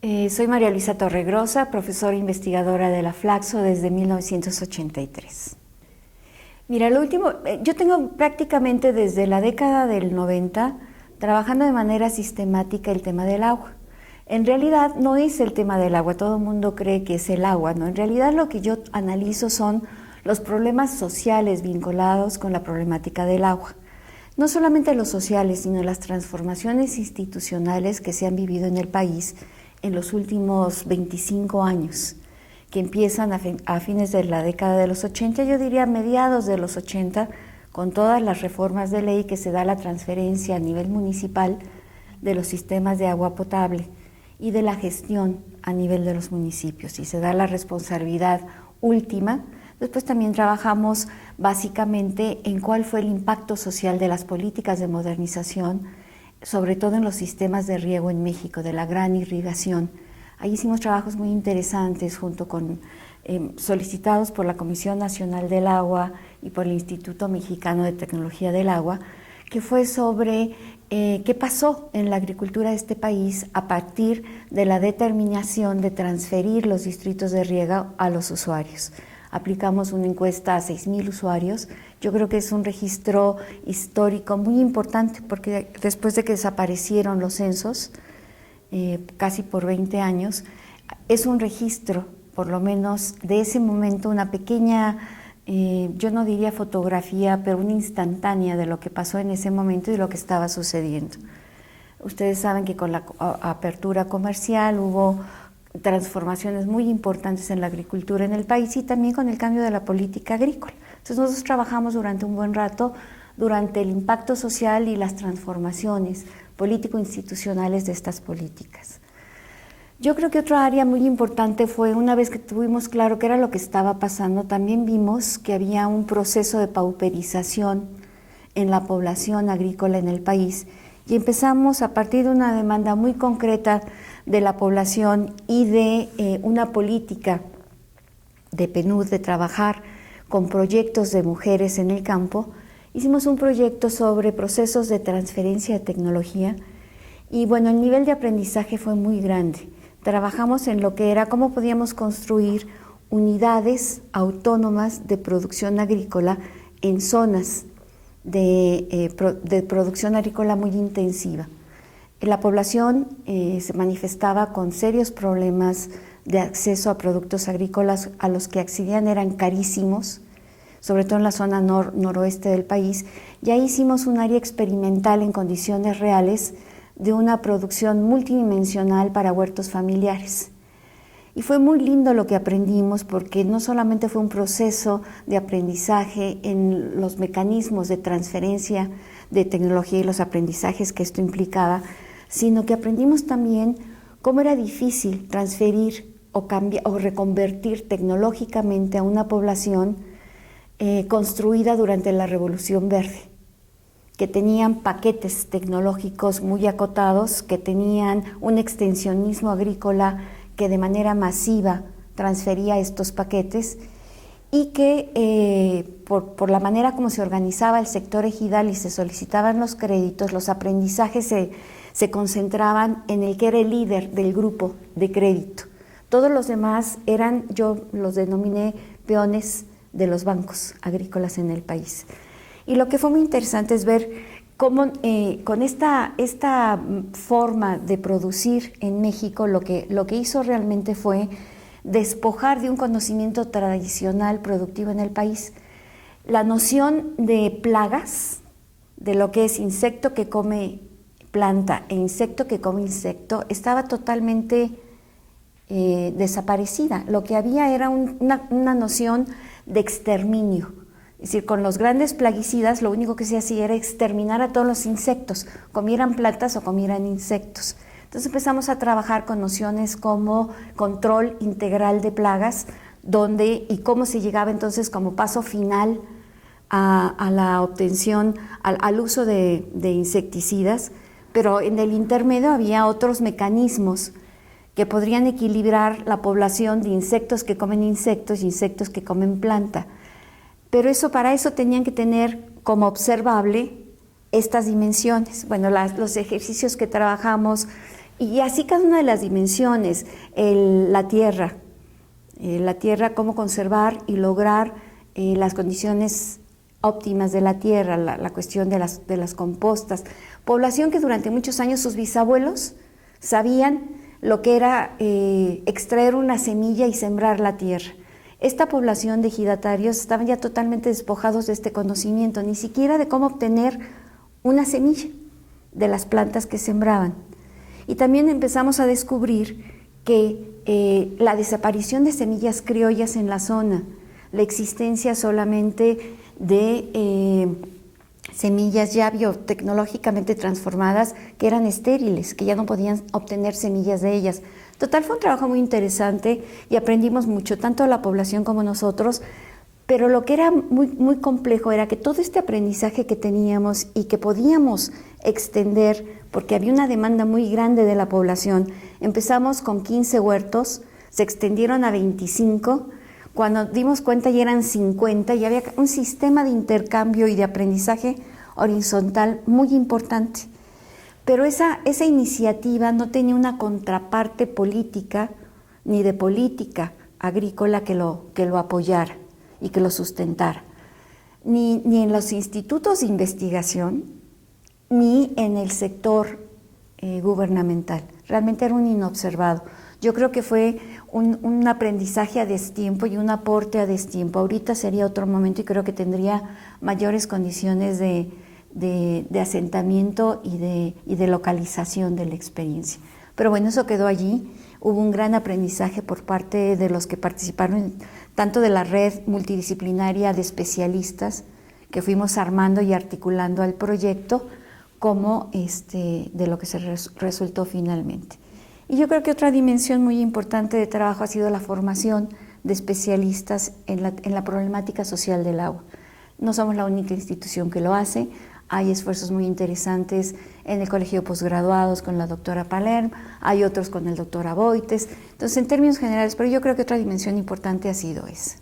Soy María Luisa Torregrosa, profesora investigadora de la Flaxo desde 1983. Mira, yo tengo prácticamente desde la década del 90 trabajando de manera sistemática el tema del agua. En realidad no es el tema del agua, todo el mundo cree que es el agua, ¿no? En realidad lo que yo analizo son los problemas sociales vinculados con la problemática del agua. No solamente los sociales, sino las transformaciones institucionales que se han vivido en el país en los últimos 25 años, que empiezan a fines de la década de los 80, yo diría mediados de los 80, con todas las reformas de ley que se da la transferencia a nivel municipal de los sistemas de agua potable y de la gestión a nivel de los municipios, y se da la responsabilidad última. Después también trabajamos básicamente en cuál fue el impacto social de las políticas de modernización, sobre todo en los sistemas de riego en México, de la gran irrigación. Ahí hicimos trabajos muy interesantes junto con solicitados por la Comisión Nacional del Agua y por el Instituto Mexicano de Tecnología del Agua, que fue sobre qué pasó en la agricultura de este país a partir de la determinación de transferir los distritos de riego a los usuarios. Aplicamos una encuesta a 6,000 usuarios. Yo creo que es un registro histórico muy importante porque después de que desaparecieron los censos, casi por 20 años, es un registro, por lo menos de ese momento, una pequeña, yo no diría fotografía, pero una instantánea de lo que pasó en ese momento y de lo que estaba sucediendo. Ustedes saben que con la apertura comercial hubo transformaciones muy importantes en la agricultura en el país y también con el cambio de la política agrícola. Entonces nosotros trabajamos durante un buen rato durante el impacto social y las transformaciones político-institucionales de estas políticas. Yo creo que otra área muy importante fue, una vez que tuvimos claro qué era lo que estaba pasando, también vimos que había un proceso de pauperización en la población agrícola en el país y empezamos a partir de una demanda muy concreta de la población y de una política de PNUD de trabajar con proyectos de mujeres en el campo. Hicimos un proyecto sobre procesos de transferencia de tecnología y bueno, el nivel de aprendizaje fue muy grande. Trabajamos en lo que era cómo podíamos construir unidades autónomas de producción agrícola en zonas de producción agrícola muy intensiva. La población se manifestaba con serios problemas de acceso a productos agrícolas a los que accedían eran carísimos, sobre todo en la zona noroeste del país, y ahí hicimos un área experimental en condiciones reales de una producción multidimensional para huertos familiares. Y fue muy lindo lo que aprendimos porque no solamente fue un proceso de aprendizaje en los mecanismos de transferencia de tecnología y los aprendizajes que esto implicaba, sino que aprendimos también cómo era difícil transferir o reconvertir tecnológicamente a una población construida durante la Revolución Verde, que tenían paquetes tecnológicos muy acotados, que tenían un extensionismo agrícola que de manera masiva transfería estos paquetes y que por la manera como se organizaba el sector ejidal y se solicitaban los créditos, los aprendizajes se concentraban en el que era el líder del grupo de crédito. Todos los demás yo los denominé peones de los bancos agrícolas en el país. Y lo que fue muy interesante es ver cómo con esta forma de producir en México lo que hizo realmente fue despojar de un conocimiento tradicional productivo en el país. La noción de plagas, de lo que es insecto que come planta e insecto que come insecto, estaba totalmente desaparecida. Lo que había era una noción de exterminio. Es decir, con los grandes plaguicidas lo único que se hacía era exterminar a todos los insectos, comieran plantas o comieran insectos. Entonces empezamos a trabajar con nociones como control integral de plagas, y cómo se llegaba entonces como paso final a la obtención, al uso de insecticidas, pero en el intermedio había otros mecanismos que podrían equilibrar la población de insectos que comen insectos y insectos que comen planta. Pero para eso tenían que tener como observable estas dimensiones. Bueno, los ejercicios que trabajamos Y así cada una de las dimensiones, la tierra, cómo conservar y lograr las condiciones óptimas de la tierra, la cuestión de las compostas. Población que durante muchos años sus bisabuelos sabían lo que era extraer una semilla y sembrar la tierra. Esta población de ejidatarios estaban ya totalmente despojados de este conocimiento, ni siquiera de cómo obtener una semilla de las plantas que sembraban. Y también empezamos a descubrir que la desaparición de semillas criollas en la zona, la existencia solamente de semillas ya biotecnológicamente transformadas que eran estériles, que ya no podían obtener semillas de ellas. Total, fue un trabajo muy interesante y aprendimos mucho, tanto la población como nosotros, pero lo que era muy, muy complejo era que todo este aprendizaje que teníamos y que podíamos extender, porque había una demanda muy grande de la población. Empezamos con 15 huertos, se extendieron a 25, cuando dimos cuenta ya eran 50 y había un sistema de intercambio y de aprendizaje horizontal muy importante. Pero esa iniciativa no tenía una contraparte política ni de política agrícola que lo apoyara y que lo sustentara, ni en los institutos de investigación, ni en el sector gubernamental. Realmente era un inobservado. Yo creo que fue un aprendizaje a destiempo y un aporte a destiempo. Ahorita sería otro momento y creo que tendría mayores condiciones de asentamiento y de localización de la experiencia. Pero bueno, eso quedó allí. Hubo un gran aprendizaje por parte de los que participaron, tanto de la red multidisciplinaria de especialistas que fuimos armando y articulando al proyecto, como de lo que se resultó finalmente. Y yo creo que otra dimensión muy importante de trabajo ha sido la formación de especialistas en la problemática social del agua. No somos la única institución que lo hace. Hay esfuerzos muy interesantes en el Colegio de Posgraduados con la doctora Palerm, hay otros con el doctor Aboites. Entonces, en términos generales, pero yo creo que otra dimensión importante ha sido esa.